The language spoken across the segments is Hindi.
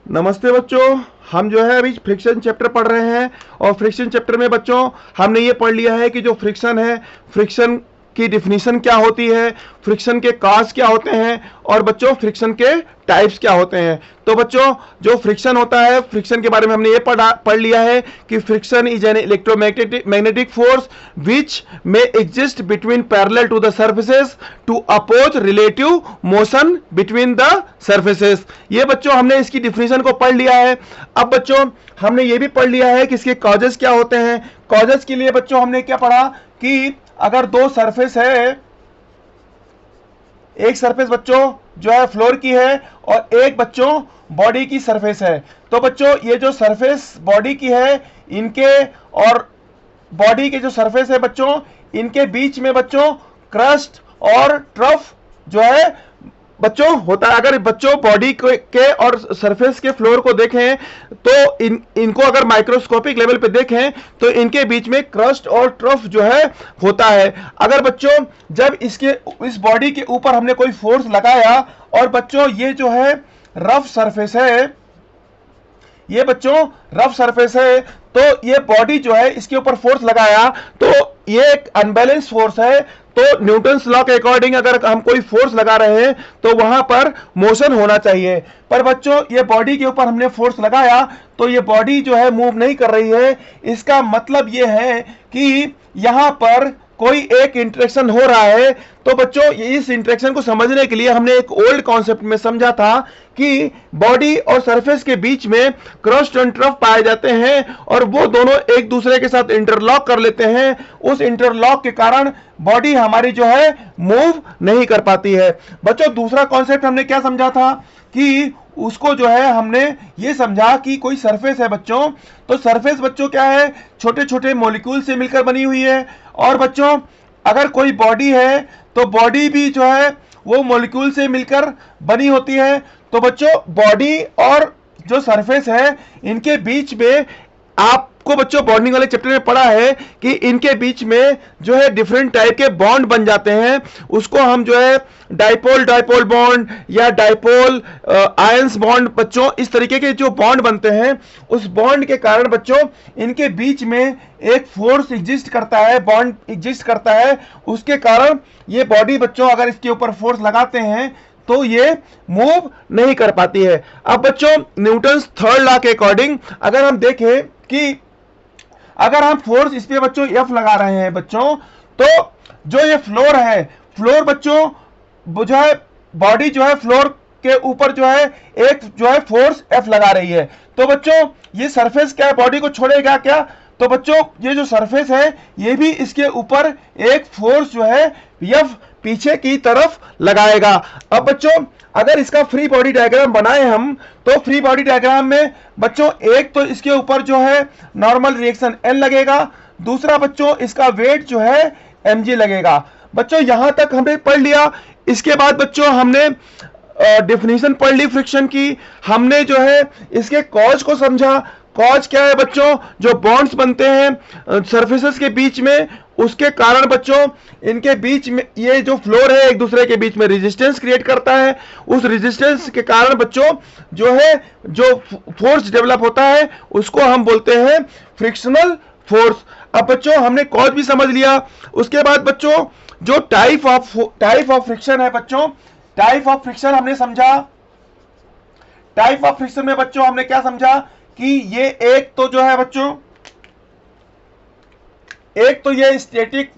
नमस्ते बच्चों। हम जो है अभी फ्रिक्शन चैप्टर पढ़ रहे हैं और फ्रिक्शन चैप्टर में बच्चों हमने ये पढ़ लिया है कि जो फ्रिक्शन है, फ्रिक्शन की डिफिनीशन क्या होती है, फ्रिक्शन के काज क्या होते हैं और बच्चों फ्रिक्शन के टाइप्स क्या होते हैं। तो बच्चों जो फ्रिक्शन होता है, फ्रिक्शन के बारे में हमने ये पढ़ लिया है कि friction is an electromagnetic force which में exist between parallel to the surfaces to oppose relative motion between the surfaces. ये बच्चों हमने इसकी डिफिनीशन को पढ़ लिया है। अब बच्चों हमने ये भी पढ़ लिया है कि इसके कॉजेस क्या होते हैं। कॉजेस के लिए बच्चों हमने क्या पढ़ा कि अगर दो सरफेस है, एक सरफेस बच्चों जो है फ्लोर की है और एक बच्चों बॉडी की सरफेस है, तो बच्चों ये जो सरफेस बॉडी की है, इनके और बॉडी के जो सरफेस है बच्चों, इनके बीच में बच्चों क्रस्ट और ट्रफ जो है बच्चों होता है। अगर बच्चों बॉडी के और सरफेस के फ्लोर को देखें तो इनको अगर माइक्रोस्कोपिक लेवल पे देखें तो इनके बीच में क्रस्ट और ट्रफ जो है होता है। अगर बच्चों जब इस बॉडी के ऊपर हमने कोई फोर्स लगाया और बच्चों ये जो है रफ सरफेस है, ये बच्चों रफ सरफेस है, तो ये बॉडी जो है इसके ऊपर फोर्स लगाया तो ये एक अनबैलेंस फोर्स है। तो न्यूटन्स लॉ के अकॉर्डिंग अगर हम कोई फोर्स लगा रहे हैं तो वहां पर मोशन होना चाहिए। पर बच्चों ये बॉडी के ऊपर हमने फोर्स लगाया तो ये बॉडी जो है मूव नहीं कर रही है। इसका मतलब ये है कि यहां पर कोई एक इंटरेक्शन हो रहा है। तो बच्चों इस इंटरेक्शन को समझने के लिए हमने एक ओल्ड कॉन्सेप्ट में समझा था कि बॉडी और सरफेस के बीच में क्रस्ट एंड ट्रफ पाए जाते हैं और वो दोनों एक दूसरे के साथ इंटरलॉक कर लेते हैं। उस इंटरलॉक के कारण बॉडी हमारी जो है मूव नहीं कर पाती है। बच्चों दूसरा कॉन्सेप्ट हमने क्या समझा था कि उसको जो है हमने ये समझा कि कोई सरफेस है बच्चों, तो सरफेस बच्चों क्या है, छोटे छोटे मॉलिक्यूल से मिलकर बनी हुई है। और बच्चों अगर कोई बॉडी है तो बॉडी भी जो है वो मॉलिक्यूल से मिलकर बनी होती है। तो बच्चों बॉडी और जो सरफेस है इनके बीच में आपको बच्चों बॉन्डिंग वाले चैप्टर में पढ़ा है कि इनके बीच में जो है डिफरेंट टाइप के बॉन्ड बन जाते हैं। उसको हम जो है डाइपोल डाइपोल बॉन्ड या डाइपोल आयंस बॉन्ड बच्चों, इस तरीके के जो बॉन्ड बनते हैं उस बॉन्ड के कारण बच्चों इनके बीच में एक फोर्स एग्जिस्ट करता है, बॉन्ड एग्जिस्ट करता है। उसके कारण ये बॉडी बच्चों अगर इसके ऊपर फोर्स लगाते हैं तो ये मूव नहीं कर पाती है। अब बच्चों न्यूटन्स थर्ड लॉ के अकॉर्डिंग अगर हम देखें कि अगर हम फोर्स इस पे बच्चों एफ लगा रहे हैं बच्चों, तो जो ये फ्लोर है, फ्लोर बच्चों जो है बॉडी जो है फ्लोर के ऊपर जो है एक जो है फोर्स एफ लगा रही है। तो बच्चों ये सरफेस क्या है, बॉडी को छोड़ेगा क्या? तो बच्चों ये जो सरफेस है ये भी इसके ऊपर एक फोर्स जो है एफ पीछे की तरफ लगाएगा। अब बच्चों अगर इसका फ्री बॉडी डायग्राम बनाए हम तो फ्री बॉडी डायग्राम में बच्चों एक तो इसके ऊपर जो है नॉर्मल रिएक्शन एन लगेगा, दूसरा बच्चों इसका वेट जो है mg लगेगा। बच्चों यहां तक हमने पढ़ लिया। इसके बाद बच्चों हमने डेफिनेशन पढ़ ली फ्रिक्शन की, हमने जो है इसके कॉज को समझा। कॉज क्या है बच्चों, जो बॉन्ड्स बनते हैं सरफेसेस के बीच में, उसके कारण बच्चों इनके बीच में ये जो फ्लोर है एक दूसरे के बीच में रेजिस्टेंस क्रिएट करता है। उस रेजिस्टेंस के कारण बच्चों जो है जो फोर्स डेवलप होता है उसको हम बोलते हैं फ्रिक्शनल फोर्स। अब बच्चों हमने कॉज भी समझ लिया। उसके बाद बच्चों जो टाइप ऑफ फ्रिक्शन है बच्चों, टाइप ऑफ फ्रिक्शन हमने समझा। टाइप ऑफ फ्रिक्शन में बच्चों हमने क्या समझा कि ये एक तो जो है बच्चों, एक तो ये स्टैटिक,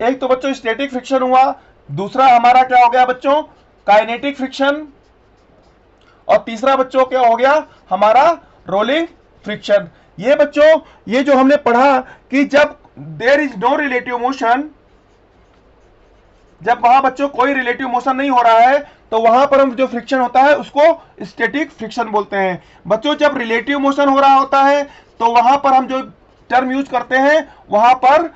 एक तो बच्चों स्टैटिक फ्रिक्शन हुआ, दूसरा हमारा क्या हो गया बच्चों काइनेटिक फ्रिक्शन, और तीसरा बच्चों क्या हो गया हमारा रोलिंग फ्रिक्शन। ये बच्चों ये जो हमने पढ़ा कि जब there is no relative motion, जब वहां बच्चों कोई रिलेटिव मोशन नहीं हो रहा है तो वहां पर हम जो फ्रिक्शन होता है उसको स्टैटिक फ्रिक्शन बोलते हैं। बच्चों जब रिलेटिव मोशन हो रहा होता है तो वहां पर हम जो टर्म यूज करते हैं वहां पर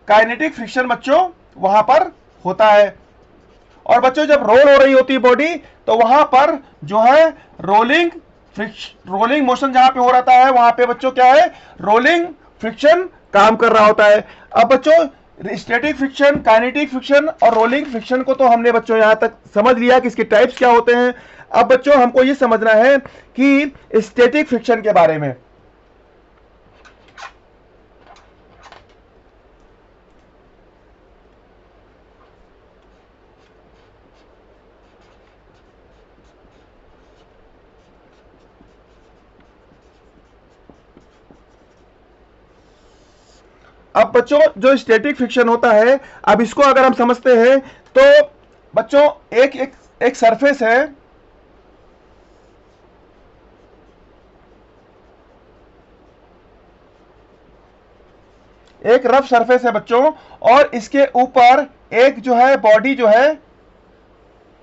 काइनेटिक फ्रिक्शन बच्चों वहां पर होता है। और बच्चों जब रोल हो रही होती है बॉडी तो वहां पर जो है रोलिंग मोशन जहां पे हो रहा है वहां पे बच्चों क्या है, रोलिंग फ्रिक्शन काम कर रहा होता है। अब बच्चों स्टैटिक फ्रिक्शन, काइनेटिक फ्रिक्शन और रोलिंग फ्रिक्शन को तो हमने बच्चों यहां तक समझ लिया कि इसके टाइप्स क्या होते हैं। अब बच्चों हमको ये समझना है कि स्टैटिक फ्रिक्शन के बारे में। अब बच्चों जो स्टैटिक फ्रिक्शन होता है, अब इसको अगर हम समझते हैं तो बच्चों एक सरफेस है, एक रफ सरफेस है बच्चों, और इसके ऊपर एक जो है बॉडी जो है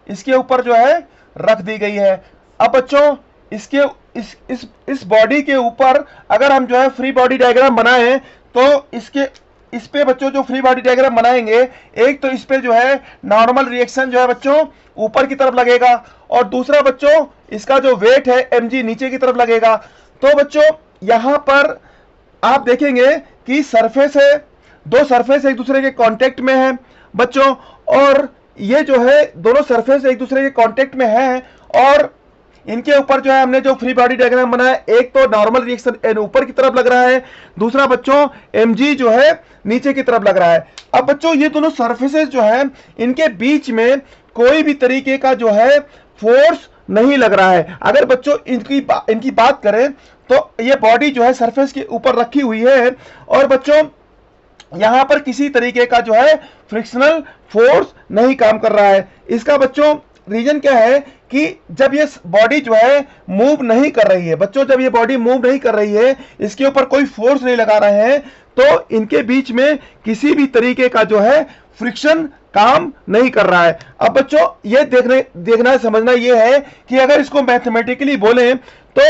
इसके ऊपर जो है रख दी गई है। अब बच्चों इसके इस बॉडी के ऊपर अगर हम जो है फ्री बॉडी डायग्राम बनाएं तो इस पे बच्चों जो फ्री बॉडी डायग्राम बनाएंगे, एक तो इस पे जो है नॉर्मल रिएक्शन जो है बच्चों ऊपर की तरफ लगेगा, और दूसरा बच्चों इसका जो वेट है mg नीचे की तरफ लगेगा। तो बच्चों यहां पर आप देखेंगे कि सरफेस है, दो सरफेस एक दूसरे के कांटेक्ट में है बच्चों, और ये जो है दोनों सरफेस एक दूसरे के कांटेक्ट में है, और इनके ऊपर जो है हमने जो फ्री बॉडी डायग्राम बनाया, एक तो नॉर्मल रिएक्शन एन ऊपर की तरफ लग रहा है, दूसरा बच्चों mg जो है नीचे की तरफ लग रहा है। अब बच्चों ये दोनों सरफेसेस जो है इनके बीच में कोई भी तरीके का जो है फोर्स नहीं लग रहा है। अगर बच्चों इनकी बात करें तो ये बॉडी जो है सरफेस के ऊपर रखी हुई है, और बच्चों यहां पर किसी तरीके का जो है फ्रिक्शनल फोर्स नहीं काम कर रहा है। इसका बच्चों रीजन क्या है कि जब ये बॉडी जो है मूव नहीं कर रही है, बच्चों जब ये बॉडी मूव नहीं कर रही है, इसके ऊपर कोई फोर्स नहीं लगा रहे हैं, तो इनके बीच में किसी भी तरीके का जो है फ्रिक्शन काम नहीं कर रहा है। अब बच्चों ये देखना समझना ये है कि अगर इसको मैथमेटिकली बोलें तो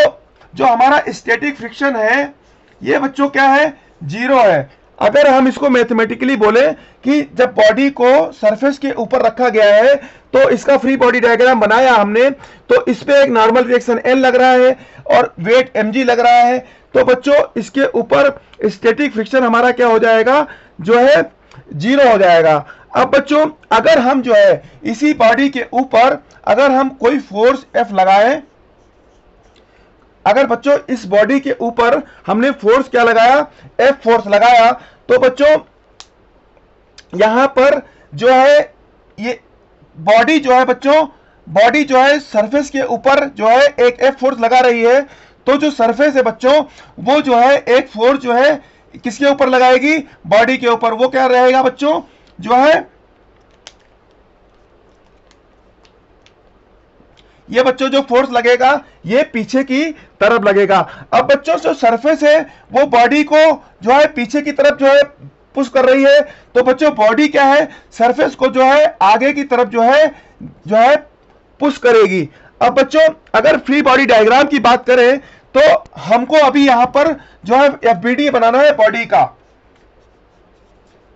जो हमारा स्टैटिक फ्रिक्शन है ये बच्चों क्या है, 0 है। अगर हम इसको मैथमेटिकली बोले कि जब बॉडी को सरफेस के ऊपर रखा गया है तो इसका फ्री बॉडी डायग्राम बनाया हमने, तो इस पे एक नॉर्मल रिएक्शन N लग रहा है और वेट mg लग रहा है, तो बच्चों इसके ऊपर स्टैटिक फ्रिक्शन हमारा क्या हो जाएगा, जो है 0 हो जाएगा। अब बच्चों अगर हम जो है इसी बॉडी के ऊपर अगर हम कोई फोर्स F लगाएं, अगर बच्चों इस बॉडी के ऊपर हमने फोर्स क्या लगाया, F फोर्स लगाया, तो बच्चों यहां पर जो है ये बॉडी जो है बच्चों, बॉडी जो है सरफेस के ऊपर जो है एक F फोर्स लगा रही है, तो जो सरफेस है बच्चों वो जो है एक फोर्स जो है किसके ऊपर लगाएगी, बॉडी के ऊपर। वो क्या रहेगा बच्चों, जो है ये बच्चों जो फोर्स लगेगा ये पीछे की तरफ लगेगा। अब बच्चों जो सरफेस है वो बॉडी को जो है पीछे की तरफ जो है पुश कर रही है, तो बच्चों बॉडी क्या है, सरफेस को जो है आगे की तरफ जो है पुश करेगी। अब बच्चों अगर फ्री बॉडी डायग्राम की बात करें तो हमको अभी यहां पर जो है FBD बनाना है बॉडी का,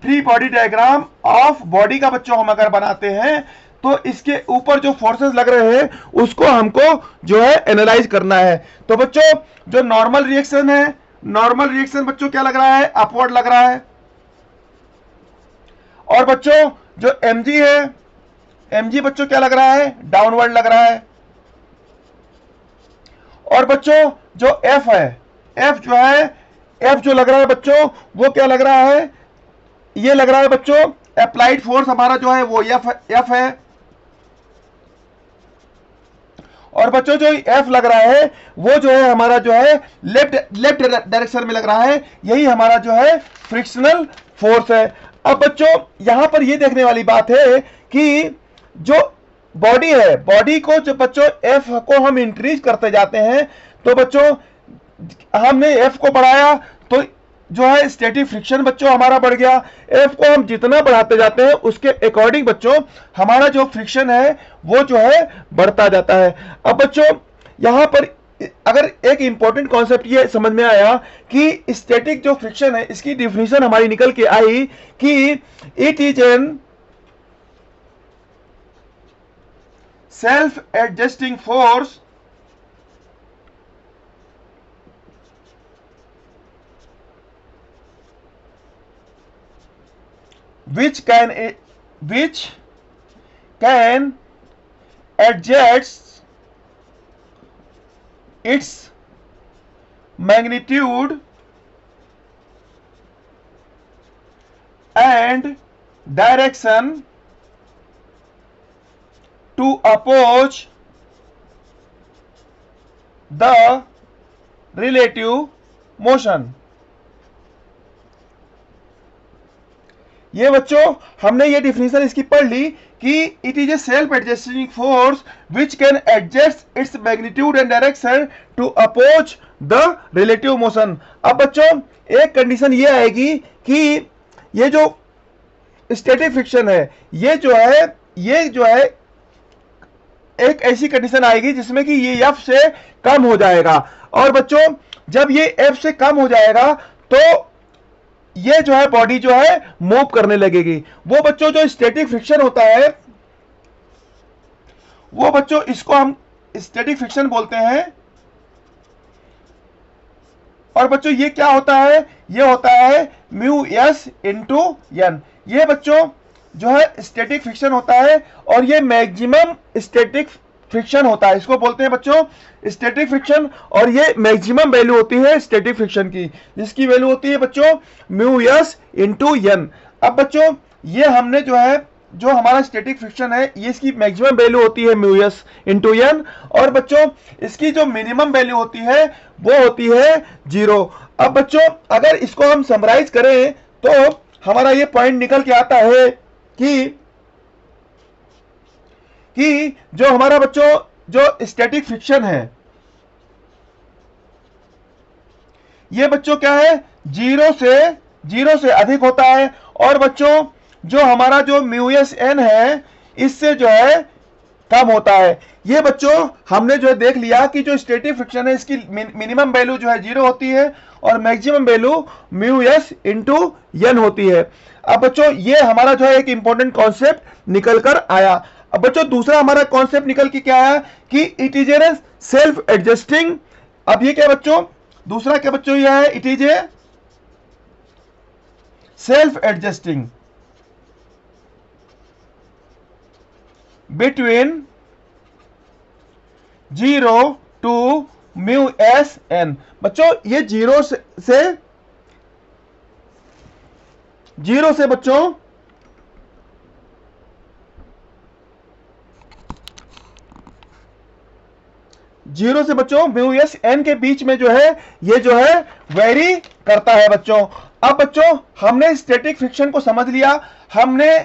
free body diagram of body का बच्चों हम अगर बनाते हैं तो इसके ऊपर जो फोर्सेस लग रहे हैं उसको हमको जो है एनालाइज करना है। तो बच्चों जो नॉर्मल रिएक्शन है, नॉर्मल रिएक्शन बच्चों क्या लग रहा है, अपवर्ड लग रहा है, और बच्चों जो mg है, mg बच्चों क्या लग रहा है, डाउनवर्ड लग रहा है, और बच्चों जो F है, F जो है, F जो लग रहा है बच्चों वो क्या लग रहा है, ये लग रहा है बच्चों अप्लाइड फोर्स हमारा जो है वो F है, और बच्चों जो F लग रहा है वो जो है हमारा जो है लेफ्ट डायरेक्शन में लग रहा है, यही हमारा जो है फ्रिक्शनल फोर्स है। अब बच्चों यहां पर ये देखने वाली बात है कि जो बॉडी है, बॉडी को जो बच्चों F को हम इंक्रीज करते जाते हैं, तो बच्चों हमने F को बढ़ाया तो जो है स्टैटिक फ्रिक्शन बच्चों हमारा बढ़ गया। एफ को हम जितना बढ़ाते जाते हैं उसके अकॉर्डिंग बच्चों हमारा जो फ्रिक्शन है वो जो है बढ़ता जाता है। अब बच्चों यहां पर अगर एक इंपॉर्टेंट कॉन्सेप्ट ये समझ में आया कि स्टैटिक जो फ्रिक्शन है इसकी डिफिनीशन हमारी निकल के आई कि it is an self adjusting force which can adjust its magnitude and direction to oppose the relative motion। ये बच्चों हमने ये डिफिनीशन इसकी पढ़ ली कि it is a self adjusting force which can adjust its magnitude and direction to oppose the relative motion. अब बच्चों एक कंडीशन ये आएगी कि ये जो स्टैटिक फ्रिक्शन है ये जो है एक ऐसी कंडीशन आएगी जिसमें कि ये एफ से कम हो जाएगा। और बच्चों जब ये एफ से कम हो जाएगा तो ये जो है बॉडी जो है मूव करने लगेगी। वो बच्चों जो स्टैटिक फ्रिक्शन होता है वो बच्चों इसको हम स्टैटिक फ्रिक्शन बोलते हैं। और बच्चों ये क्या होता है, ये होता है म्यू एस इंटू एन। ये बच्चों जो है स्टैटिक फ्रिक्शन होता है और ये मैक्सिमम स्टैटिक फ्रिक्शन होता है, इसको बोलते हैं बच्चों स्टैटिक फ्रिक्शन। और ये मैक्सिमम वैल्यू होती है स्टैटिक फ्रिक्शन की, जिसकी वैल्यू होती है बच्चों म्यू एस इंटू एन। अब बच्चों ये हमने जो हमारा स्टैटिक फ्रिक्शन है ये इसकी मैक्सिमम वैल्यू होती है म्यू एस इंटू एन। और बच्चों इसकी जो मिनिमम वैल्यू होती है वो होती है 0। अब बच्चों अगर इसको हम समराइज करें तो हमारा ये पॉइंट निकल के आता है कि जो हमारा बच्चों जो स्टैटिक फ्रिक्शन है ये बच्चों क्या है 0 से अधिक होता है। और बच्चों जो हमारा जो म्यू एस एन है इससे जो है कम होता है। ये बच्चों हमने जो है देख लिया कि जो स्टैटिक फ्रिक्शन है इसकी मिनिमम वैल्यू जो है 0 होती है और maximum value mu s into n होती है। अब बच्चों ये हमारा जो है एक इंपॉर्टेंट कॉन्सेप्ट निकल कर आया। अब बच्चों दूसरा हमारा कॉन्सेप्ट निकल के क्या आया कि it is a self adjusting. अब ये क्या बच्चों दूसरा क्या बच्चों ये है it is a self adjusting between 0 to mu s n. बच्चों ये 0 से बच्चों 0 से बच्चों म्यू एस एन के बीच में जो है ये जो है वेरी करता है बच्चों। अब बच्चों हमने स्टैटिक फ्रिक्शन को समझ लिया, हमने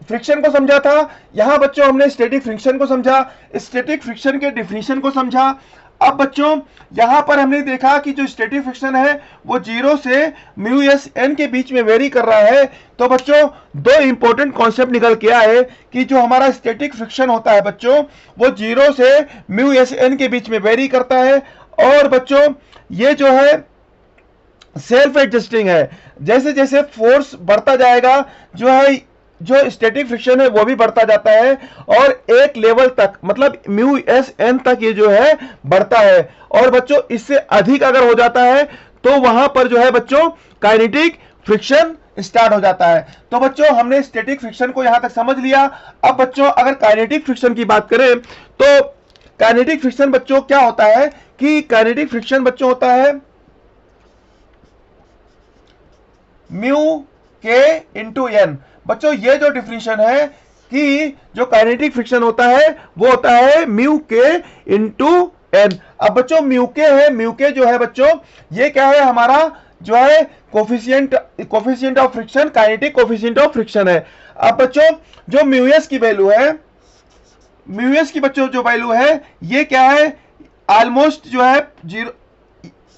फ्रिक्शन को समझा था। यहां बच्चों हमने स्टैटिक फ्रिक्शन को समझा, स्टैटिक फ्रिक्शन के डिफिनीशन को समझा। अब बच्चों यहां पर हमने देखा कि जो स्टैटिक फ्रिक्शन है वो 0 से म्यू एस एन के बीच में वेरी कर रहा है। तो बच्चों दो इंपॉर्टेंट कॉन्सेप्ट निकल के आए कि जो हमारा स्टैटिक फ्रिक्शन होता है बच्चों वो 0 से म्यू एस एन के बीच में वेरी करता है। और बच्चों ये जो है सेल्फ एडजस्टिंग है, जैसे जैसे फोर्स बढ़ता जाएगा जो स्टैटिक फ्रिक्शन है वो भी बढ़ता जाता है और एक लेवल तक मतलब म्यू एस एन तक ये जो है बढ़ता है। और बच्चों इससे अधिक अगर हो जाता है तो वहां पर जो है बच्चों काइनेटिक फ्रिक्शन स्टार्ट हो जाता है। तो बच्चों हमने स्टैटिक फ्रिक्शन को यहां तक समझ लिया। अब बच्चों अगर काइनेटिक फ्रिक्शन की बात करें तो काइनेटिक फ्रिक्शन बच्चों क्या होता है कि काइनेटिक फ्रिक्शन बच्चों होता है म्यू के इंटू एन। बच्चों ये जो डिफिनीशन है कि जो काइनेटिक फ्रिक्शन होता है वो होता है म्यू के इंटू एन। अब बच्चों म्यू के जो है बच्चों ये क्या है हमारा जो है coefficient of friction, kinetic coefficient of friction है। अब बच्चों जो म्यू एस की वैल्यू है, म्यू एस की बच्चों जो वैल्यू है ये क्या है ऑलमोस्ट जो है 0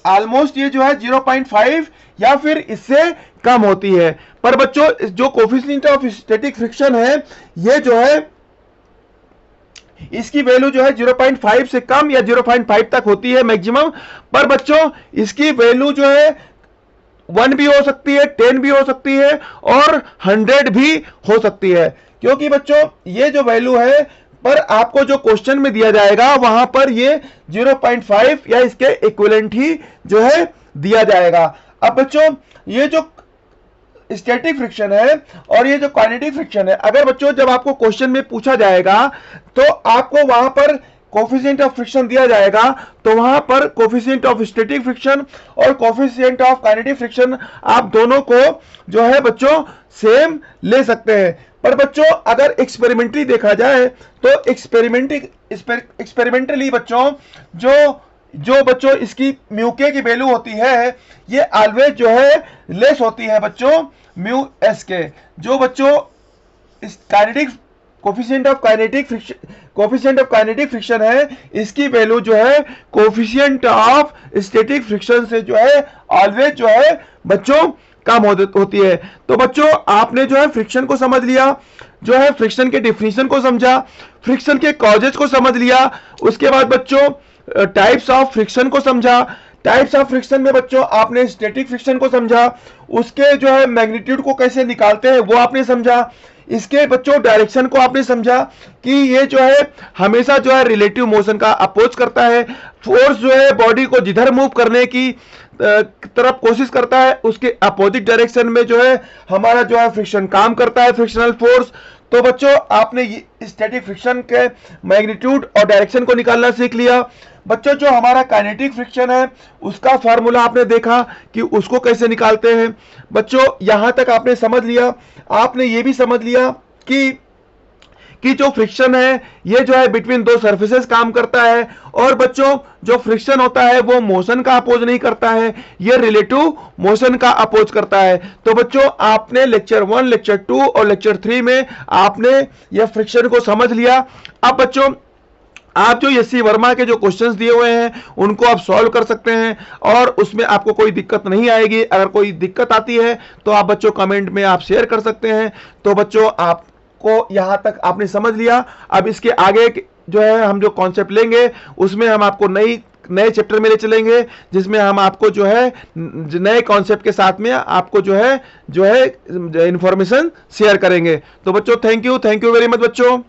ऑलमोस्ट ये जो है 0.5 या फिर इससे कम होती है। पर बच्चों जो कोफिशिएंट ऑफ स्टैटिक फ्रिक्शन है ये जो है इसकी वैल्यू जो है 0.5 से कम या 0.5 तक होती है मैक्सिमम। पर बच्चों इसकी वैल्यू जो है 1 भी हो सकती है, 10 भी हो सकती है और 100 भी हो सकती है, क्योंकि बच्चों ये जो वैल्यू है पर आपको जो क्वेश्चन में दिया जाएगा वहां पर ये 0.5 या इसके इक्विवेलेंट ही जो है दिया जाएगा। अब बच्चों ये जो स्टैटिक फ्रिक्शन है और ये जो काइनेटिक फ्रिक्शन है, अगर बच्चों जब आपको क्वेश्चन में पूछा जाएगा तो आपको वहां पर कोफिशिएंट ऑफ फ्रिक्शन दिया जाएगा, तो वहां पर कोफिशिएंट ऑफ स्टैटिक फ्रिक्शन और कोफिशिएंट ऑफ काइनेटिक फ्रिक्शन आप दोनों को जो है बच्चों सेम ले सकते हैं। पर बच्चों अगर एक्सपेरिमेंटली देखा जाए तो एक्सपेरिमेंटली बच्चों जो बच्चों इसकी म्यू के की वैल्यू होती है ये ऑलवेज जो है लेस होती है बच्चों म्यू एस के। जो बच्चों इस kinetic coefficient of kinetic friction है इसकी वैल्यू जो है कोफिशिएंट ऑफ स्टैटिक फ्रिक्शन से जो है ऑलवेज जो है बच्चों कम होती है। तो बच्चों आपने जो है फ्रिक्शन को समझ लिया, जो है फ्रिक्शन के डिफिनीशन को समझा, फ्रिक्शन के कॉजेज को समझ लिया, उसके बाद बच्चों टाइप्स ऑफ फ्रिक्शन को समझा। टाइप्स ऑफ फ्रिक्शन में बच्चों आपने स्टैटिक फ्रिक्शन को समझा, उसके जो है मैग्नीट्यूड को कैसे निकालते हैं वो आपने समझा, इसके बच्चों डायरेक्शन को आपने समझा कि ये जो है हमेशा जो है रिलेटिव मोशन का अपोज करता है, फोर्स जो है बॉडी को जिधर मूव करने की तरफ कोशिश करता है उसके अपोजिट डायरेक्शन में जो है हमारा जो है फ्रिक्शन काम करता है, फ्रिक्शनल फोर्स। तो बच्चों आपने स्टैटिक फ्रिक्शन के मैग्नीट्यूड और डायरेक्शन को निकालना सीख लिया। बच्चों जो हमारा काइनेटिक फ्रिक्शन है उसका फार्मूला आपने देखा कि उसको कैसे निकालते हैं। बच्चों यहां तक आपने समझ लिया, आपने ये भी समझ लिया कि जो फ्रिक्शन है ये जो है बिटवीन दो सरफेसेस काम करता है, और बच्चों जो फ्रिक्शन होता है वो मोशन का अपोज नहीं करता है, ये रिलेटिव मोशन का अपोज करता है। तो बच्चों आपने लेक्चर 1, लेक्चर 2 और लेक्चर 3 में आपने ये फ्रिक्शन को समझ लिया। अब बच्चों आप जो एस सी वर्मा के जो क्वेश्चंस दिए हुए हैं उनको आप सॉल्व कर सकते हैं और उसमें आपको कोई दिक्कत नहीं आएगी। अगर कोई दिक्कत आती है तो आप बच्चों कमेंट में आप शेयर कर सकते हैं। तो बच्चों आपको यहां तक आपने समझ लिया। अब इसके आगे जो है हम जो कॉन्सेप्ट लेंगे उसमें हम आपको नए चैप्टर में ले चलेंगे, जिसमें हम आपको जो है नए कॉन्सेप्ट के साथ में आपको जो है इंफॉर्मेशन शेयर करेंगे। तो बच्चों थैंक यू वेरी मच बच्चों।